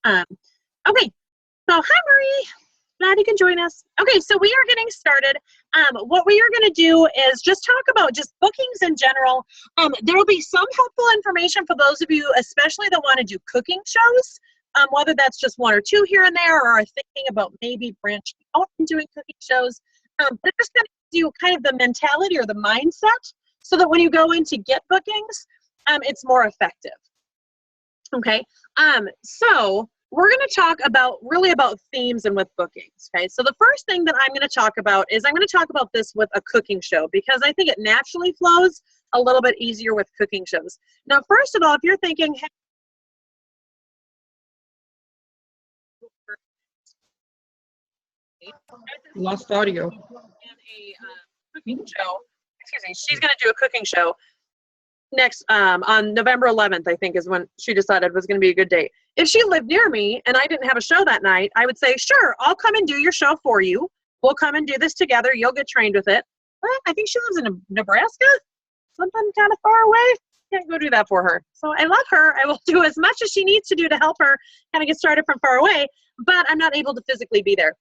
Um, okay, so hi Marie, glad you can join us. Okay, so we are getting started. What we are going to do is just talk about just bookings in general. There will be some helpful information for those of you, especially that want to do cooking shows, whether that's just one or two here and there, or are thinking about maybe branching out and doing cooking shows. But just going to give you kind of the mentality or the mindset so that when you go in to get bookings, it's more effective. Okay, so we're going to talk about themes and with bookings. Okay, so the first thing that I'm going to talk about is I'm going to talk about this with a cooking show because I think it naturally flows a little bit easier with cooking shows. Now, first of all, if you're thinking, hey, Lost audio. and a cooking show, excuse me, she's going to do a cooking show next on November 11th, I think is when she decided was going to be a good date. If she lived near me and I didn't have a show that night, I would say, sure, I'll come and do your show for you. We'll come and do this together. You'll get trained with it. But I think she lives in Nebraska, something kind of far away. Can't go do that for her. So I love her. I will do as much as she needs to do to help her kind of get started from far away, but I'm not able to physically be there.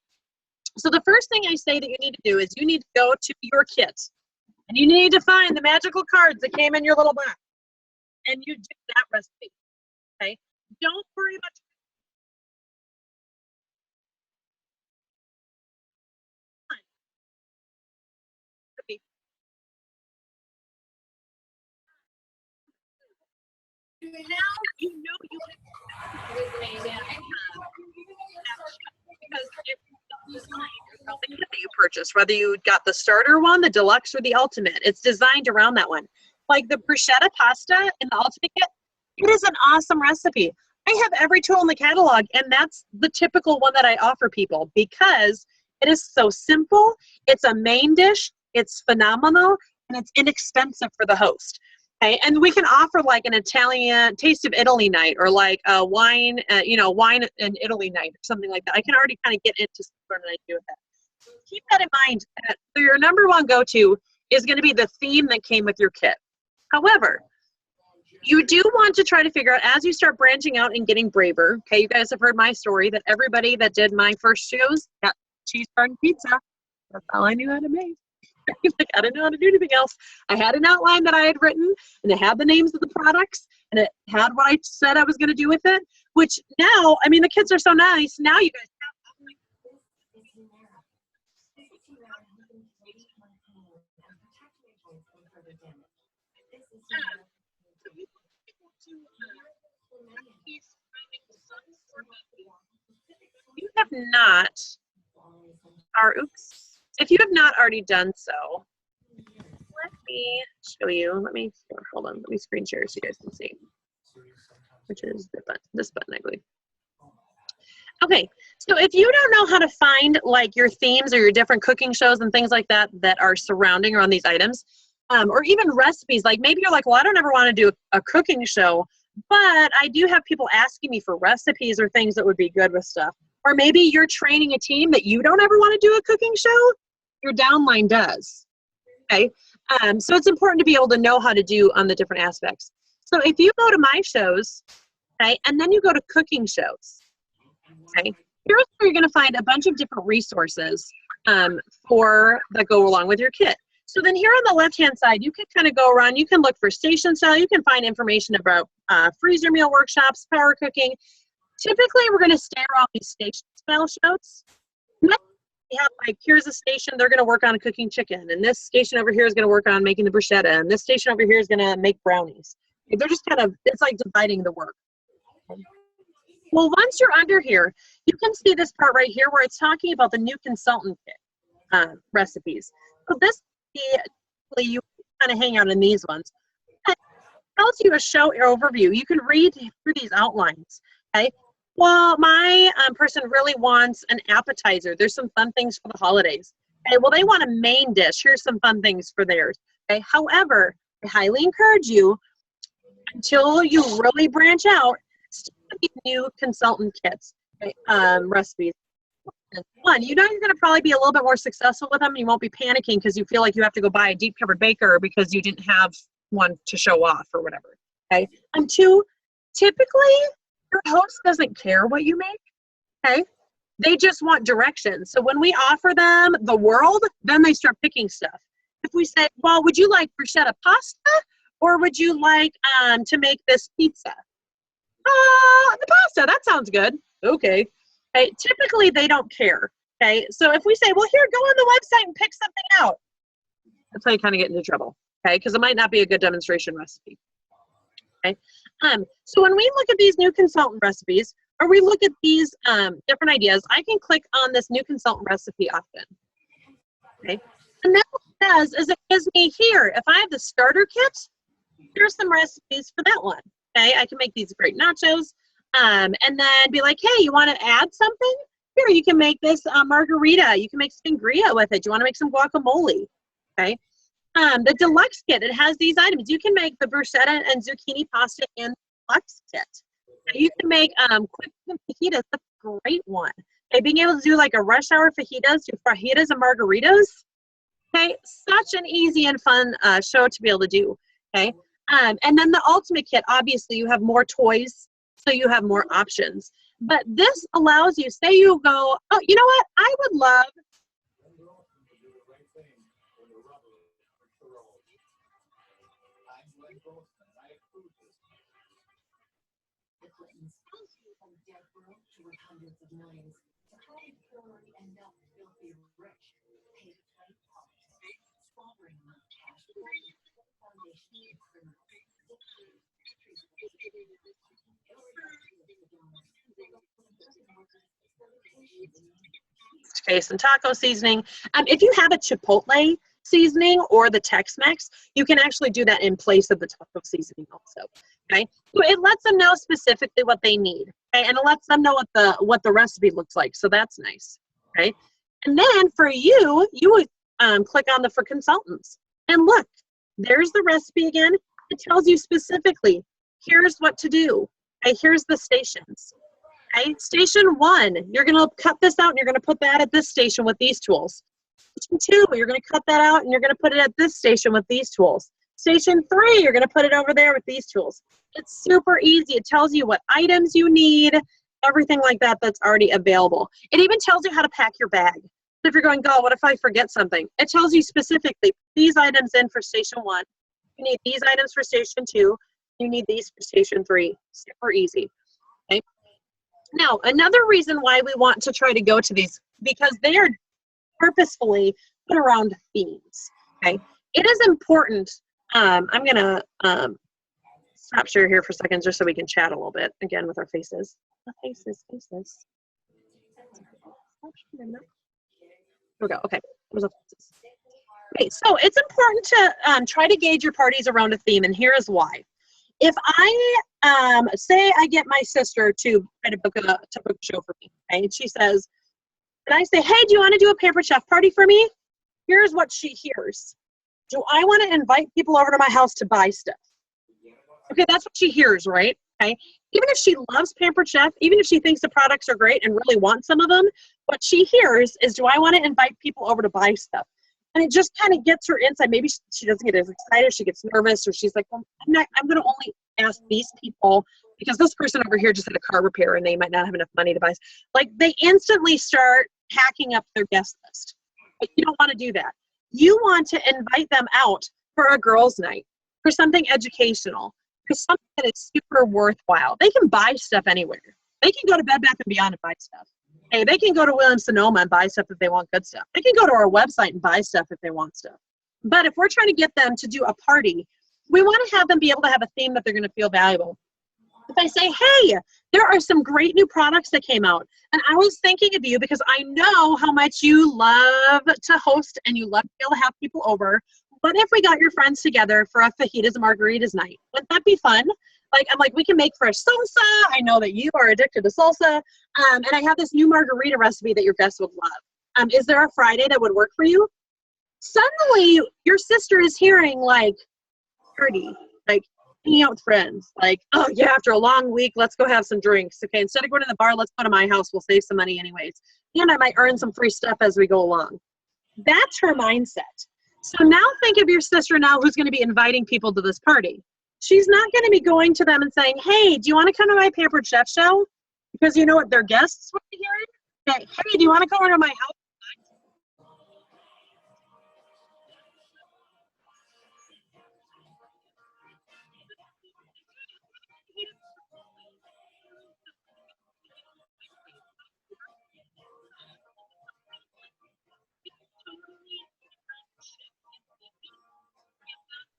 So the first thing I say that you need to do is you need to go to your kit. And you need to find the magical cards that came in your little box. And you do that recipe. Okay? Don't worry about your now you know you because it's something that you purchased, whether you got the starter one, the deluxe, or the ultimate. It's designed around that one. Like the bruschetta pasta in the ultimate kit, it is an awesome recipe. I have every tool in the catalog, and that's the typical one that I offer people because it is so simple. It's a main dish. It's phenomenal, and it's inexpensive for the host. Okay, and we can offer like an Italian taste of Italy night, or like a wine, wine and Italy night, or something like that. I can already kind of get into what I do with that. Keep that in mind. So your number one go-to is going to be the theme that came with your kit. However, you do want to try to figure out as you start branching out and getting braver. Okay, you guys have heard my story that everybody that did my first shows got cheese garden pizza. That's all I knew how to make. Like, I didn't know how to do anything else. I had an outline that I had written, and it had the names of the products, and it had what I said I was going to do with it, which now, I mean, the kids are so nice. Now you guys you have not, if you have not already done so, let me show you. Hold on. Let me screen share so you guys can see. Which is this button, I believe. Okay, so if you don't know how to find like your themes or your different cooking shows and things like that that are surrounding around these items, or even recipes, like maybe you're like, well, I don't ever want to do a cooking show, but I do have people asking me for recipes or things that would be good with stuff. Or maybe you're training a team that you don't ever want to do a cooking show, your downline does. Okay, so it's important to be able to know how to do on the different aspects. So if you go to my shows, okay, and then you go to cooking shows, okay, here's where you're going to find a bunch of different resources that go along with your kit. So then here on the left-hand side, you can kind of go around, you can look for station style, you can find information about freezer meal workshops, power cooking. Typically, we're going to stay around these station style shows. We have like, here's a station, they're going to work on cooking chicken, and this station over here is going to work on making the bruschetta, and this station over here is going to make brownies. They're just kind of, it's like dividing the work. Well, once you're under here, you can see this part right here where it's talking about the new consultant kit recipes. So this, you kind of hang out in these ones. It tells you a show overview. You can read through these outlines, okay? Well, my person really wants an appetizer. There's some fun things for the holidays. Okay, well, they want a main dish. Here's some fun things for theirs. Okay, however, I highly encourage you, until you really branch out, study new consultant kits, okay, recipes. One, you know you're going to probably be a little bit more successful with them, and you won't be panicking because you feel like you have to go buy a deep covered baker because you didn't have one to show off or whatever. Okay, and two, typically Your host doesn't care what you make, okay? They just want directions. So when we offer them the world, then they start picking stuff. If we say, well, would you like bruschetta pasta or would you like to make this pizza? The pasta, that sounds good. Okay. Okay. Typically, they don't care. Okay. So if we say, well, here, go on the website and pick something out, that's how you kind of get into trouble. Okay. Because it might not be a good demonstration recipe. Okay. So when we look at these new consultant recipes, or we look at these different ideas, I can click on this new consultant recipe option. Okay. And then what it does is it gives me here, if I have the starter kit, here's some recipes for that one. Okay. I can make these great nachos and then be like, hey, you want to add something? Here, you can make this margarita. You can make sangria with it. Do you want to make some guacamole? Okay. The deluxe kit, it has these items. You can make the bruschetta and zucchini pasta in the deluxe kit. You can make quick fajitas. That's a great one. Okay, being able to do like a rush hour fajitas, do fajitas and margaritas. Okay, such an easy and fun show to be able to do. Okay, and then the ultimate kit, obviously you have more toys, so you have more options. But this allows you, say you go, oh, you know what? I would love. Okay, some taco seasoning. If you have a Chipotle seasoning or the Tex-Mex, you can actually do that in place of the taco seasoning also. Okay, so it lets them know specifically what they need. Okay, and it lets them know what the recipe looks like. So that's nice. Okay, and then for you, you would click on the for consultants, and look, there's the recipe again. It tells you specifically, here's what to do. Okay, here's the stations. Okay, station 1, you're going to cut this out and you're going to put that at this station with these tools. Station 2, you're going to cut that out and you're going to put it at this station with these tools. Station 3, you're going to put it over there with these tools. It's super easy. It tells you what items you need, everything like that that's already available. It even tells you how to pack your bag. So if you're going, God, what if I forget something? It tells you specifically, these items in for station 1. You need these items for station 2. You need these for station 3. Super easy. Okay. Now, another reason why we want to try to go to these, because they are purposefully put around themes, okay? It is important, I'm going to stop share here for a second just so we can chat a little bit, again, with our faces. Faces. Here we go, okay. Okay, so it's important to try to gauge your parties around a theme, and here is why. If I say I get my sister to try to book a show for me, okay, and she says, and I say, hey, do you want to do a Pampered Chef party for me? Here's what she hears. Do I want to invite people over to my house to buy stuff? Okay, that's what she hears, right? Okay, even if she loves Pampered Chef, even if she thinks the products are great and really wants some of them, what she hears is, do I want to invite people over to buy stuff? And it just kind of gets her inside. Maybe she doesn't get as excited. She gets nervous, or she's like, well, I'm going to only ask these people because this person over here just had a car repair and they might not have enough money to buy. Like, they instantly start packing up their guest list. But you don't want to do that. You want to invite them out for a girls' night, for something educational, for something that is super worthwhile. They can buy stuff anywhere. They can go to Bed Bath & Beyond and buy stuff. Hey, they can go to Williams-Sonoma and buy stuff if they want good stuff. They can go to our website and buy stuff if they want stuff. But if we're trying to get them to do a party, we want to have them be able to have a theme that they're going to feel valuable. If I say, hey, there are some great new products that came out, and I was thinking of you because I know how much you love to host and you love to be able to have people over. What if we got your friends together for a fajitas and margaritas night? Wouldn't that be fun? I'm like, we can make fresh salsa. I know that you are addicted to salsa. And I have this new margarita recipe that your guests would love. Is there a Friday that would work for you? Suddenly, your sister is hearing, like, party, like, hanging out with friends. Like, oh, yeah, after a long week, let's go have some drinks. Okay, instead of going to the bar, let's go to my house. We'll save some money anyways. And I might earn some free stuff as we go along. That's her mindset. So now think of your sister now who's going to be inviting people to this party. she's not going to be going to them and saying, hey, do you want to come to my Pampered Chef show? Because you know what their guests would be hearing? Hey, do you want to come over to my house?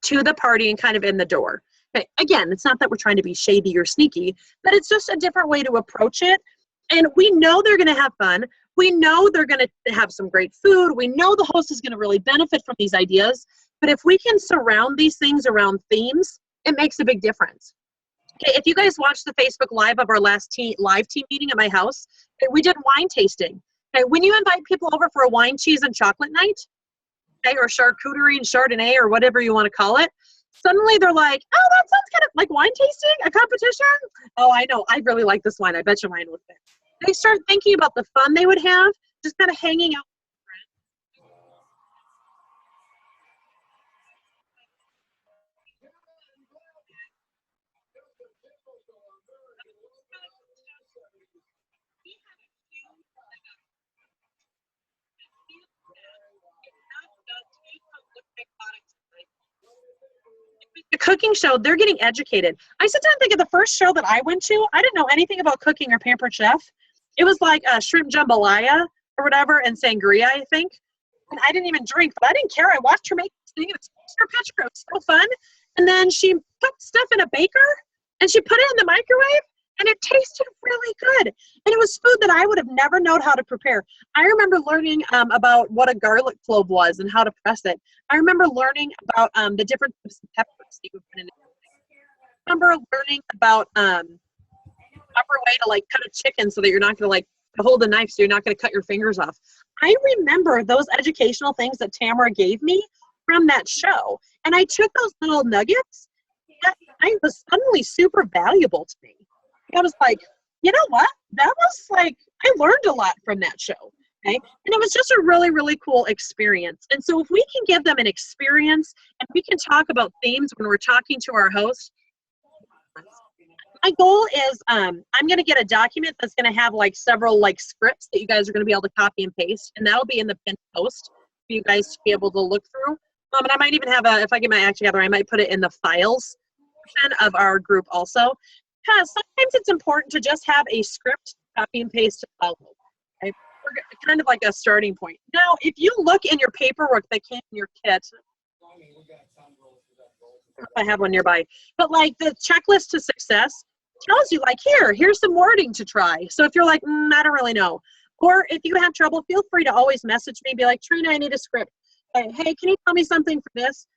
To the party and kind of in the door. Okay. Again, it's not that we're trying to be shady or sneaky, but it's just a different way to approach it. And we know they're going to have fun. We know they're going to have some great food. We know the host is going to really benefit from these ideas. But if we can surround these things around themes, it makes a big difference. Okay, if you guys watched the Facebook Live of our last live team meeting at my house, okay, we did wine tasting. Okay, when you invite people over for a wine, cheese, and chocolate night, or charcuterie and Chardonnay or whatever you want to call it, suddenly they're like, oh, that sounds kind of like wine tasting, a competition. Oh, I know, I really like this wine. I bet you mine would fit. They start thinking about the fun they would have, just kind of hanging out. The cooking show, they're getting educated. I sit down and think of the first show that I went to. I didn't know anything about cooking or Pampered Chef. It was like a shrimp jambalaya or whatever and sangria, I think. And I didn't even drink, but I didn't care. I watched her make this thing. It was her picture. It was so fun. And then she put stuff in a baker and she put it in the microwave and it tasted really good. And it was food that I would have never known how to prepare. I remember learning about what a garlic clove was and how to press it. I remember learning about the different types of peppers you would put in it. I remember learning about proper way to like cut a chicken so that you're not going to like hold a knife so you're not going to cut your fingers off. I remember those educational things that Tamara gave me from that show. And I took those little nuggets that I was suddenly super valuable to me. I was like, you know what? That was like, I learned a lot from that show. Okay. And it was just a really, really cool experience. And so if we can give them an experience and we can talk about themes when we're talking to our host, my goal is I'm going to get a document that's going to have like several like scripts that you guys are going to be able to copy and paste. And that'll be in the pinned post for you guys to be able to look through. And I might even have if I get my act together, I might put it in the files section of our group also. Because sometimes it's important to just have a script, copy and paste to follow. Okay? Kind of like a starting point. Now, if you look in your paperwork that came in your kit, I have one nearby, but like the checklist to success tells you like, here's some wording to try. So if you're like, I don't really know. Or if you have trouble, feel free to always message me, be like, Trina, I need a script. Hey, can you tell me something for this?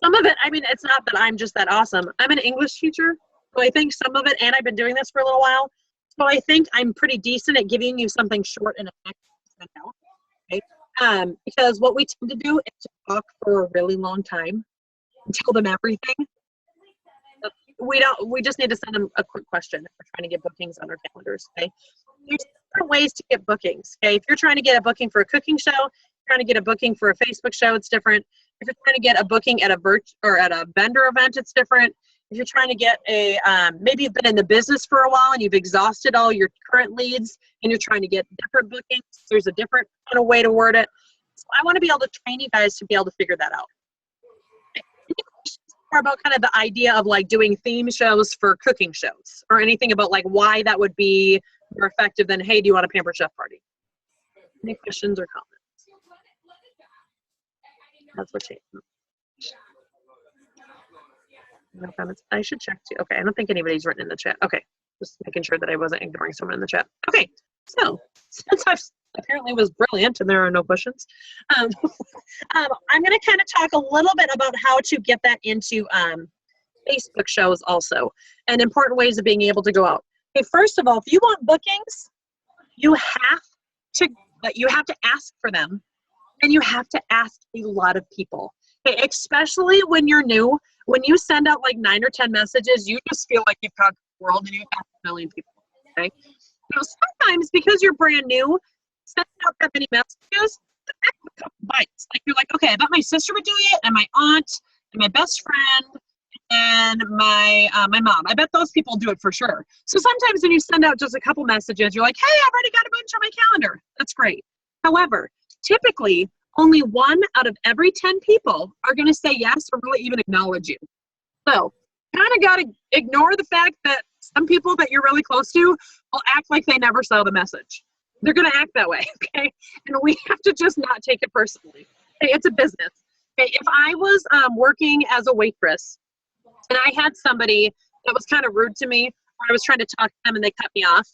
Some of it, I mean, it's not that I'm just that awesome. I'm an English teacher, so I think some of it, and I've been doing this for a little while, so I think I'm pretty decent at giving you something short and effective. Okay? Because what we tend to do is to talk for a really long time and tell them everything. We just need to send them a quick question if we're trying to get bookings on our calendars. Okay? There's different ways to get bookings. Okay? If you're trying to get a booking for a cooking show, trying to get a booking for a Facebook show, it's different. If you're trying to get a booking at a vendor event, it's different. If you're trying to get a, maybe you've been in the business for a while and you've exhausted all your current leads and you're trying to get different bookings, there's a different kind of way to word it. So I want to be able to train you guys to be able to figure that out. Any questions more about kind of the idea of like doing theme shows for cooking shows or anything about like why that would be more effective than, hey, do you want a Pampered Chef party? Any questions or comments? That's what changed. No comments. I should check too. Okay, I don't think anybody's written in the chat. Okay, just making sure that I wasn't ignoring someone in the chat. Okay, so since I apparently was brilliant and there are no questions, I'm going to kind of talk a little bit about how to get that into Facebook shows also and important ways of being able to go out. Okay, first of all, if you want bookings, you have to ask for them. And you have to ask a lot of people, okay? Especially when you're new. When you send out like 9 or 10 messages, you just feel like you've conquered the world and you've got a million people, okay? Now, sometimes because you're brand new, sending out that many messages, the bites. Like you're like, okay, I bet my sister would do it, and my aunt, and my best friend, and my mom. I bet those people do it for sure. So sometimes when you send out just a couple messages, you're like, hey, I've already got a bunch on my calendar. That's great. However, typically only 1 out of every 10 people are going to say yes or really even acknowledge you. So kind of got to ignore the fact that some people that you're really close to will act like they never saw the message. They're going to act that way, okay? And we have to just not take it personally. Okay, it's a business. Okay, if I was working as a waitress and I had somebody that was kind of rude to me, or I was trying to talk to them and they cut me off,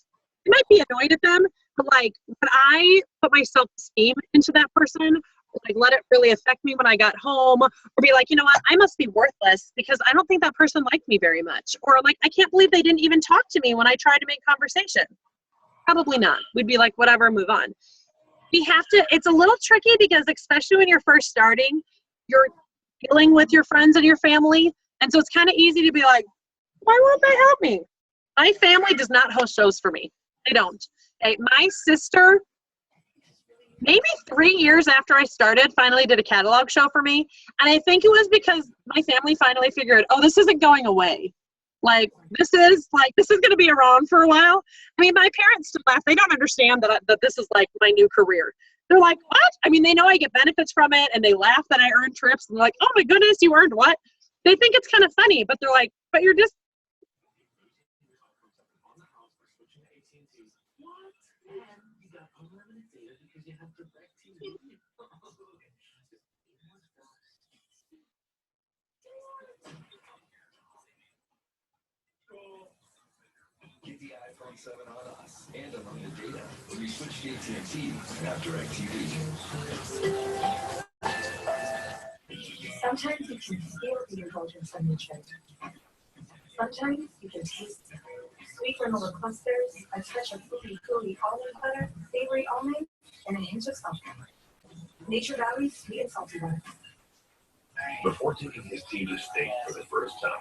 I might be annoyed at them, but like when I put my self-esteem into that person, like let it really affect me when I got home, or be like, you know what, I must be worthless because I don't think that person liked me very much, or like I can't believe they didn't even talk to me when I tried to make conversation. Probably not. We'd be like, whatever, move on. We have to, it's a little tricky because especially when you're first starting, you're dealing with your friends and your family, and so it's kind of easy to be like, why won't they help me? My family does not host shows for me. They don't. Okay, my sister, maybe 3 years after I started, finally did a catalog show for me. And I think it was because my family finally figured, oh, this isn't going away. Like, this is going to be around for a while. I mean, my parents still laugh. They don't understand that this is like my new career. They're like, what? I mean, they know I get benefits from it, and they laugh that I earn trips. And they're like, oh my goodness, you earned what? They think it's kind of funny, but they're like, but you're just. Get the iPhone 7 on us and unlimited data when you switch to AT&T and have DirecTV. Sometimes you can feel the indulgence on your chin. Sometimes you can taste sweet granola clusters, a touch of fruity almond butter, savory almond, and a hint of salt. Nature Valley's sweet and salty butter. Before taking his team to state for the first time,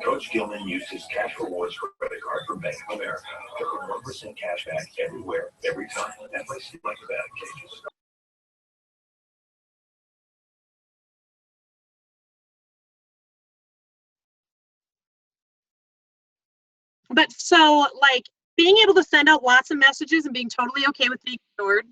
Coach Gilman used his cash rewards credit card from Bank of America to earn 1% cash back everywhere, every time. That might seem like a bad occasion. But so, like, being able to send out lots of messages and being totally okay with being ignored,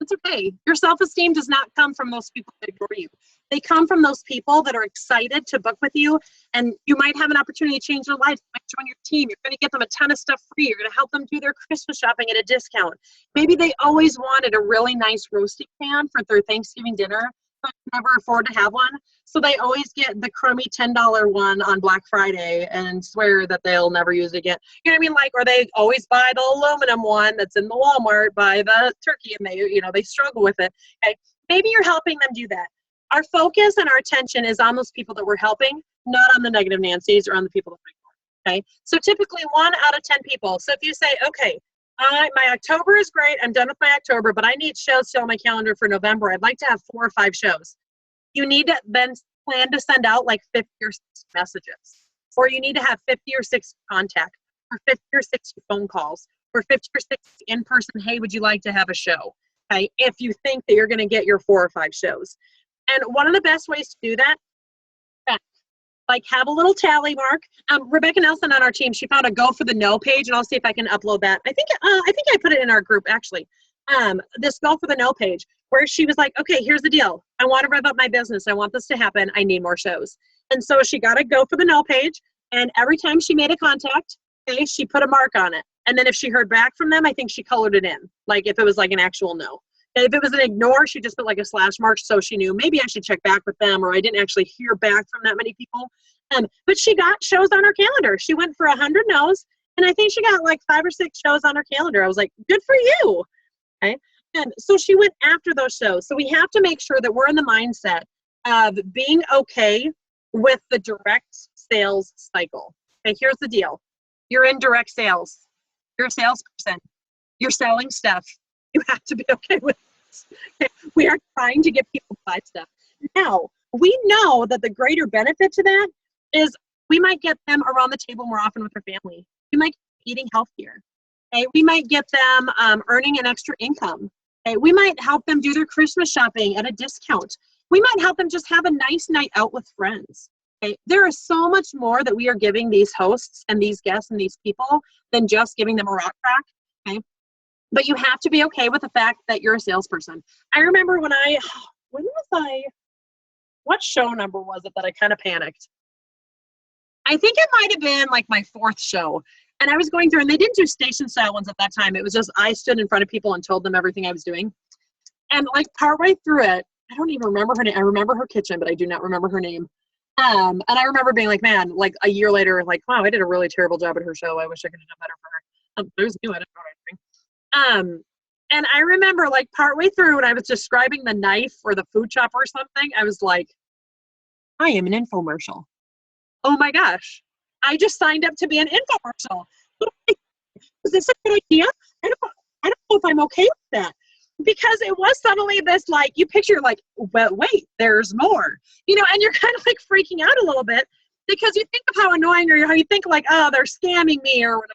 it's okay. Your self-esteem does not come from those people that ignore you. They come from those people that are excited to book with you, and you might have an opportunity to change their life. You might join your team. You're going to get them a ton of stuff free. You're going to help them do their Christmas shopping at a discount. Maybe they always wanted a really nice roasting pan for their Thanksgiving dinner, but never afford to have one. So they always get the crummy $10 one on Black Friday and swear that they'll never use it again. You know what I mean? Like, or they always buy the aluminum one that's in the Walmart by the turkey, and they struggle with it. Okay, maybe you're helping them do that. Our focus and our attention is on those people that we're helping, not on the negative Nancy's or on the people that we ignore. Okay, so typically 1 out of 10 people. So if you say, okay, my October is great, I'm done with my October, but I need shows still on my calendar for November. I'd like to have 4 or 5 shows. You need to then plan to send out like 50 or 60 messages, or you need to have 50 or 60 contacts, or 50 or 60 phone calls, or 50 or 60 in-person, hey, would you like to have a show? Okay, if you think that you're going to get your 4 or 5 shows. And one of the best ways to do that, like, have a little tally mark. Rebecca Nelson on our team, she found a Go for the No page, and I'll see if I can upload that. I think I put it in our group, actually. This Go for the No page, where she was like, okay, here's the deal. I want to rev up my business. I want this to happen. I need more shows. And so she got a Go for the No page, and every time she made a contact, okay, she put a mark on it. And then if she heard back from them, I think she colored it in, like if it was like an actual no. If it was an ignore, she just put like a slash mark so she knew maybe I should check back with them, or I didn't actually hear back from that many people. But she got shows on her calendar. She went for 100 no's, and I think she got like 5 or 6 shows on her calendar. I was like, good for you. Okay. And so she went after those shows. So we have to make sure that we're in the mindset of being okay with the direct sales cycle. Okay, here's the deal. You're in direct sales. You're a salesperson. You're selling stuff. You have to be okay with this. Okay? We are trying to get people to buy stuff. Now, we know that the greater benefit to that is we might get them around the table more often with their family. We might get eating healthier. Okay? We might get them earning an extra income. Okay? We might help them do their Christmas shopping at a discount. We might help them just have a nice night out with friends. Okay? There is so much more that we are giving these hosts and these guests and these people than just giving them a rock track. Okay? But you have to be okay with the fact that you're a salesperson. I remember when what show number was it that I kind of panicked? I think it might have been like my 4th show. And I was going through, and they didn't do station style ones at that time. It was just I stood in front of people and told them everything I was doing. And like partway through it, I don't even remember her name. I remember her kitchen, but I do not remember her name. And I remember being like, man, like a year later, like, wow, I did a really terrible job at her show. I wish I could have done better for her. There's new, I didn't know anything. And I remember like partway through when I was describing the knife or the food chopper or something, I was like, I am an infomercial. Oh my gosh. I just signed up to be an infomercial. Is this a good idea? I don't know if I'm okay with that. Because it was suddenly this, like, you picture, like, well, wait, there's more. You know, and you're kind of, like, freaking out a little bit because you think of how annoying or how you think, like, oh, they're scamming me or whatever.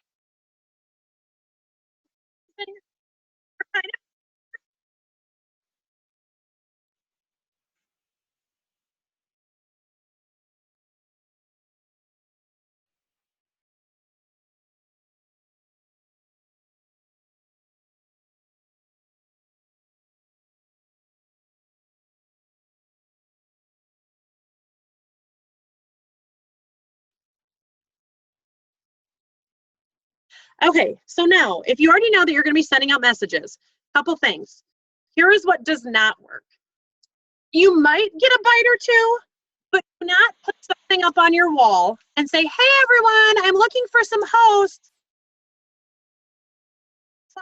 Okay, so now, if you already know that you're going to be sending out messages, couple things. Here is what does not work. You might get a bite or two, but do not put something up on your wall and say, hey, everyone, I'm looking for some hosts. So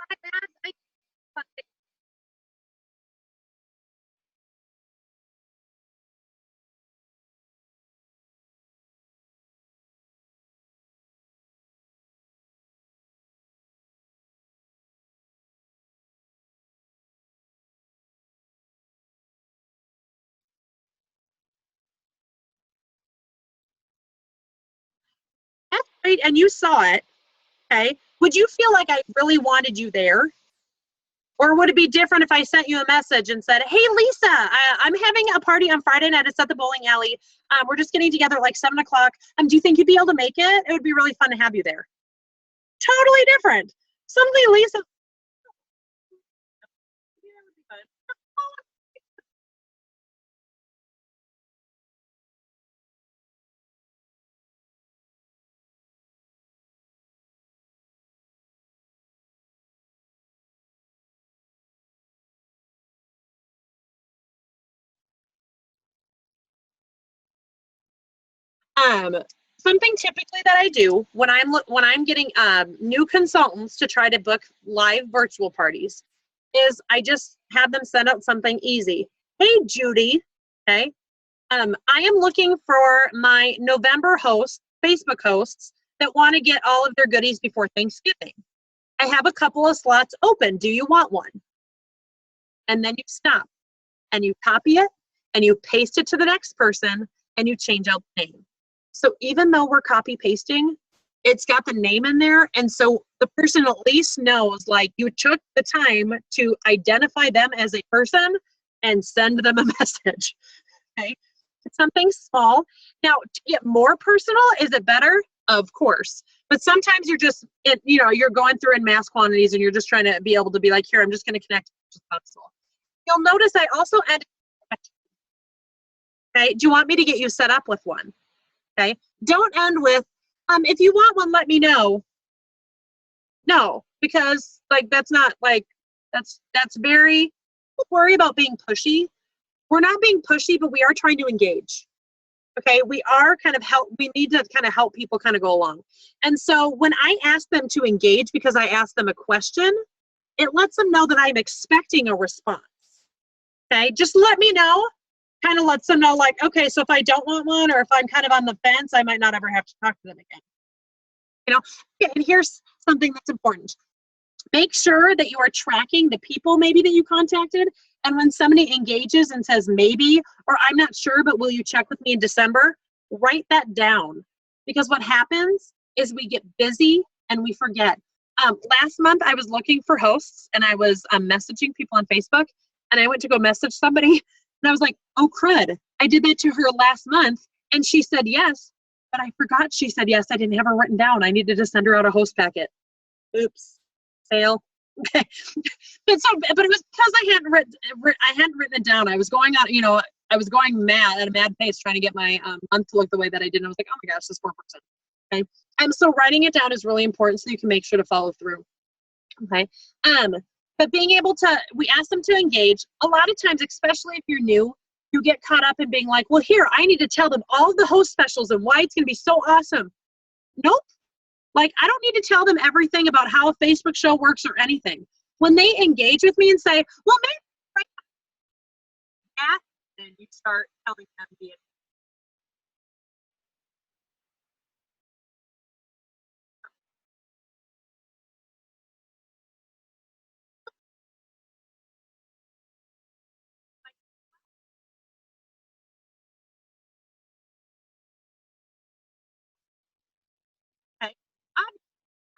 that's great, and you saw it, okay? Would you feel like I really wanted you there? Or would it be different if I sent you a message and said, hey, Lisa, I'm having a party on Friday night. It's at the bowling alley. We're just getting together like 7 o'clock. Do you think you'd be able to make it? It would be really fun to have you there. Totally different. Something Lisa. Something typically that I do when I'm getting new consultants to try to book live virtual parties is I just have them send out something easy. Hey, Judy, okay, I am looking for my November hosts, Facebook hosts that want to get all of their goodies before Thanksgiving. I have a couple of slots open. Do you want one? And then you stop and you copy it and you paste it to the next person and you change out the name. So even though we're copy pasting, it's got the name in there. And so the person at least knows, like, you took the time to identify them as a person and send them a message. Okay. It's something small. Now, to get more personal, is it better? Of course. But sometimes you're just, you're going through in mass quantities and you're just trying to be able to be like, here, I'm just going to connect as possible. You'll notice I also added. Okay. Do you want me to get you set up with one? Okay. Don't end with, if you want one, let me know. No, because like, that's not like, that's very, don't worry about being pushy. We're not being pushy, but we are trying to engage. Okay. We are kind of we need to kind of help people kind of go along. And so when I ask them to engage, because I ask them a question, it lets them know that I'm expecting a response. Okay. Just let me know. Kind of lets them know, like, okay, so if I don't want one or if I'm kind of on the fence, I might not ever have to talk to them again. And here's something that's important. Make sure that you are tracking the people maybe that you contacted. And when somebody engages and says maybe, or I'm not sure, but will you check with me in December? Write that down. Because what happens is we get busy and we forget. Last month, I was looking for hosts and I was messaging people on Facebook and I went to go message somebody. And I was like, oh, crud, I did that to her last month. And she said yes, but I forgot she said yes. I didn't have her written down. I needed to send her out a host packet. Oops, fail. Okay, but it was because I hadn't written it down. I was going on, I was going mad at a mad pace trying to get my month to look the way that I did. And I was like, oh my gosh, this 4%. Okay, so writing it down is really important so you can make sure to follow through. Okay, but being able to, we ask them to engage. A lot of times, especially if you're new, you get caught up in being like, well, here, I need to tell them all the host specials and why it's going to be so awesome. Nope. Like, I don't need to tell them everything about how a Facebook show works or anything. When they engage with me and say, well, maybe that, then you start telling them the okay. I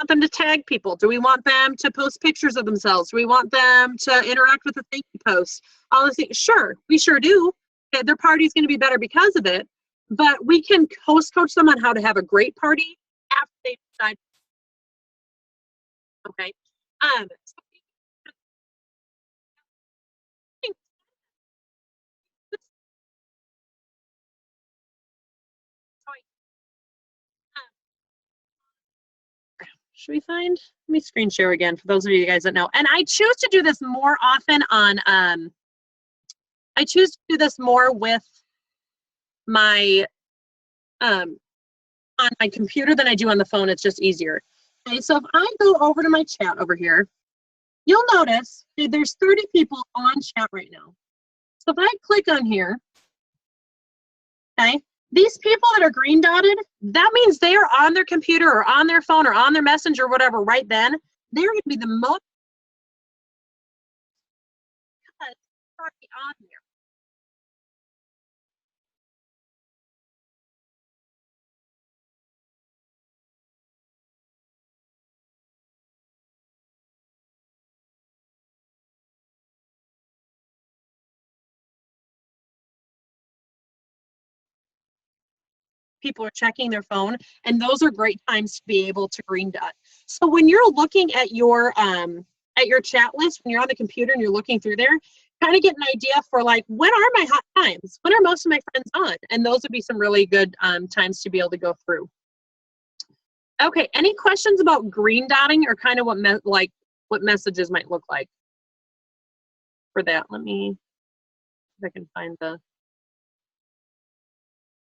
want them to tag people. Do we want them to post pictures of themselves? Do we want them to interact with the thank you post? All these things. Sure, we sure do. Okay, their party's going to be better because of it. But we can host coach them on how to have a great party after they decide. Okay. Should we find, let me screen share again for those of you guys that know. And I choose to do this more often on, I choose to do this more with my, on my computer than I do on the phone. It's just easier. Okay, so if I go over to my chat over here, you'll notice there's 30 people on chat right now. So if I click on here, okay, these people that are green dotted, that means they are on their computer or on their phone or on their messenger or whatever right then. They're going to be the most already on there. People are checking their phone, and those are great times to be able to green dot. So when you're looking at your chat list, when you're on the computer and you're looking through there, kind of get an idea for like, when are my hot times? When are most of my friends on? And those would be some really good times to be able to go through. Okay, any questions about green dotting or kind of what messages might look like for that? Let me, if I can find the,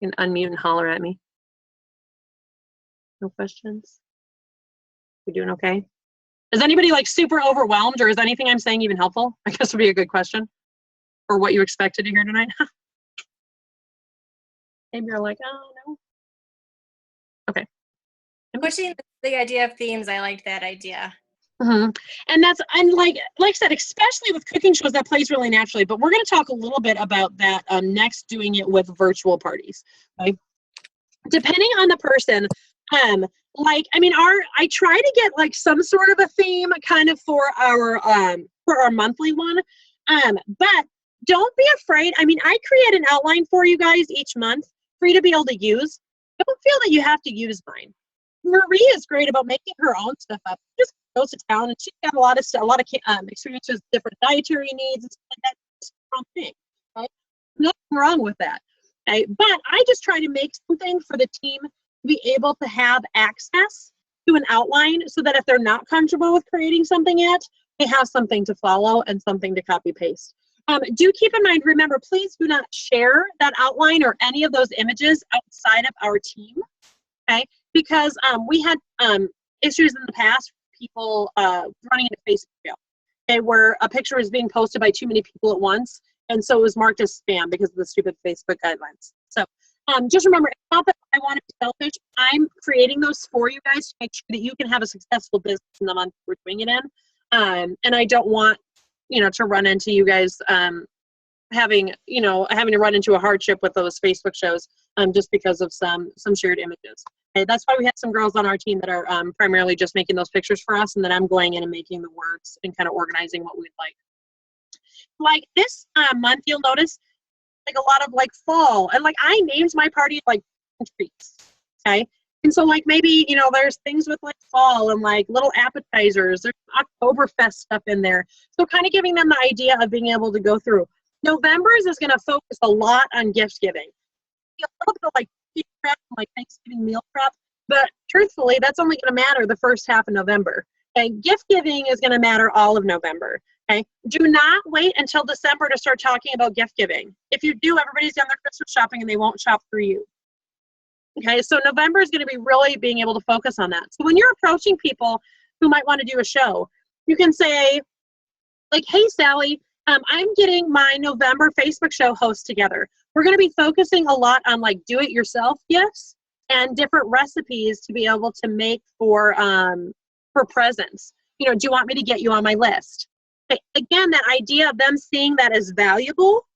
you can unmute and holler at me. No questions? We doing okay? Is anybody like super overwhelmed, or is anything I'm saying even helpful? I guess would be a good question. Or what you expected to hear tonight. Maybe you're like, oh no. Okay. Pushing the idea of themes, I liked that idea. Mm-hmm. And like I said, especially with cooking shows, that plays really naturally. But we're going to talk a little bit about that next, doing it with virtual parties. Okay. Depending on the person, like, I mean, I try to get like some sort of a theme kind of for our monthly one. But don't be afraid. I mean, I create an outline for you guys each month for you to be able to use. Don't feel that you have to use mine. Marie is great about making her own stuff up. Just goes to town, and she's got a lot of experience with different dietary needs and stuff like that. It's her own thing. Okay? Nothing wrong with that. Okay? But I just try to make something for the team to be able to have access to an outline, so that if they're not comfortable with creating something yet, they have something to follow and something to copy paste. Do keep in mind, remember, please do not share that outline or any of those images outside of our team. Okay, because we had issues in the past, people running into Facebook jail, okay, where a picture was being posted by too many people at once, and so it was marked as spam because of the stupid Facebook guidelines. So just remember, it's not that I want to be selfish. I'm creating those for you guys to make sure that you can have a successful business in the month we're doing it in, and I don't want, to run into you guys having to run into a hardship with those Facebook shows just because of some shared images. Okay, that's why we have some girls on our team that are primarily just making those pictures for us, and then I'm going in and making the words and kind of organizing what we'd like. Like this month, you'll notice like a lot of like fall, and like I named my party like treats. Okay. And so like maybe, you know, there's things with like fall and like little appetizers, there's Oktoberfest stuff in there. So kind of giving them the idea of being able to go through. November's is going to focus a lot on gift giving. A little bit of like tea prep, like Thanksgiving meal prep, but truthfully, that's only going to matter the first half of November. Okay, gift giving is going to matter all of November. Okay, do not wait until December to start talking about gift giving. If you do, everybody's done their Christmas shopping and they won't shop for you. Okay, so November is going to be really being able to focus on that. So when you're approaching people who might want to do a show, you can say, like, hey, Sally, I'm getting my November Facebook show host together. We're going to be focusing a lot on like do-it-yourself gifts and different recipes to be able to make for presents. You know, do you want me to get you on my list? Okay, again, that idea of them seeing that as valuable,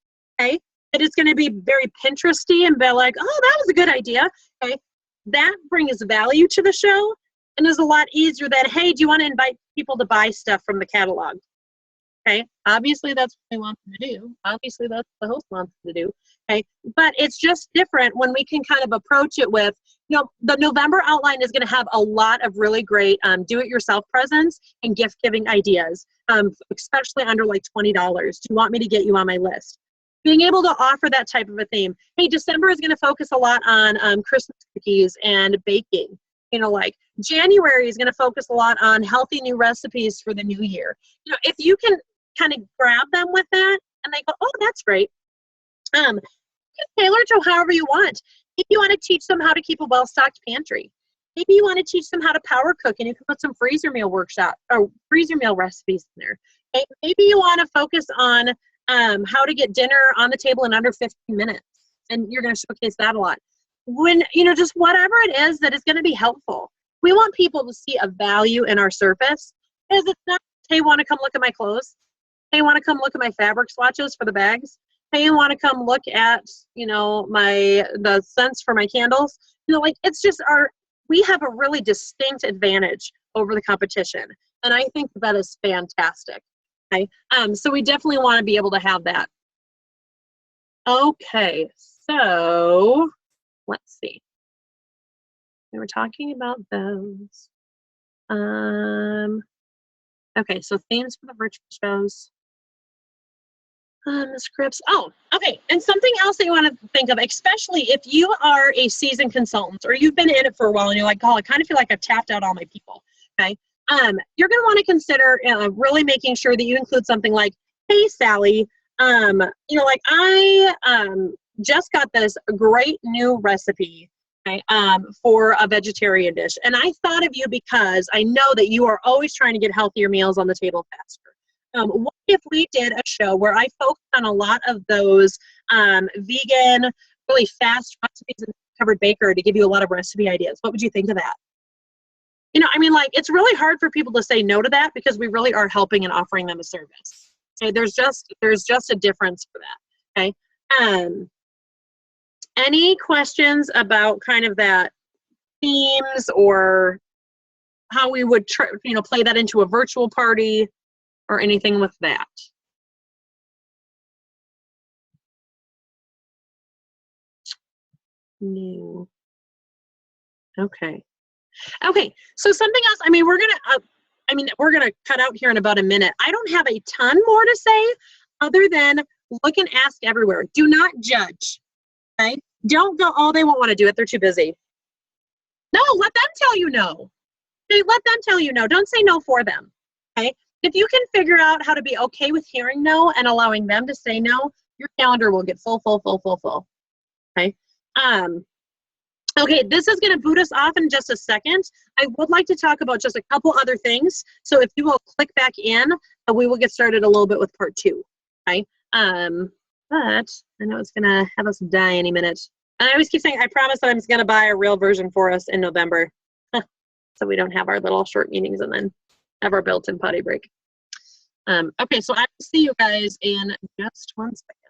okay, it is going to be very Pinteresty and be like, oh, that was a good idea. Okay, that brings value to the show and is a lot easier than, hey, do you want to invite people to buy stuff from the catalog? Okay, obviously that's what we want them to do. Obviously that's what the host wants them to do. Okay, but it's just different when we can kind of approach it with, you know, the November outline is going to have a lot of really great do-it-yourself presents and gift-giving ideas, especially under like $20. Do you want me to get you on my list? Being able to offer that type of a theme. Hey, December is going to focus a lot on Christmas cookies and baking. You know, like January is going to focus a lot on healthy new recipes for the new year. You know, if you can kind of grab them with that and they go, oh, that's great. You can tailor to however you want. If you want to teach them how to keep a well-stocked pantry, maybe you want to teach them how to power cook and you can put some freezer meal workshop or freezer meal recipes in there. Okay? Maybe you want to focus on how to get dinner on the table in under 15 minutes. And you're going to showcase that a lot. When, you know, just whatever it is that is going to be helpful. We want people to see a value in our service. Because it's not, hey, want to come look at my clothes? Hey, want to come look at my fabric swatches for the bags? Hey, want to come look at, you know, the scents for my candles? You know, like it's just we have a really distinct advantage over the competition. And I think that is fantastic. Okay, so we definitely want to be able to have that. Okay, so let's see. We were talking about those. Okay, so themes for the virtual shows. The scripts. Oh, okay. And something else that you want to think of, especially if you are a seasoned consultant or you've been in it for a while and you're like, oh, I kind of feel like I've tapped out all my people. Okay. You're going to want to consider really making sure that you include something like, hey, Sally, you know, like I just got this great new recipe, okay, for a vegetarian dish. And I thought of you because I know that you are always trying to get healthier meals on the table faster. What if we did a show where I focused on a lot of those vegan, really fast recipes in Covered Baker to give you a lot of recipe ideas? What would you think of that? You know, I mean, like, it's really hard for people to say no to that because we really are helping and offering them a service. Okay, there's just a difference for that. Okay. Any questions about kind of that themes or how we would play that into a virtual party or anything with that? No. Okay. Okay, so something else, I mean, we're gonna cut out here in about a minute. I don't have a ton more to say other than look and ask everywhere. Do not judge, okay? Don't go, oh, they won't want to do it, they're too busy. No, let them tell you no. Okay, let them tell you no. Don't say no for them, okay? If you can figure out how to be okay with hearing no and allowing them to say no, your calendar will get full, okay? Okay, this is going to boot us off in just a second. I would like to talk about just a couple other things. So if you will click back in, we will get started a little bit with part 2. Okay, but I know it's going to have us die any minute. And I always keep saying, I promise that I'm going to buy a real version for us in November. So we don't have our little short meetings and then have our built-in potty break. Okay, so I will see you guys in just 1 second.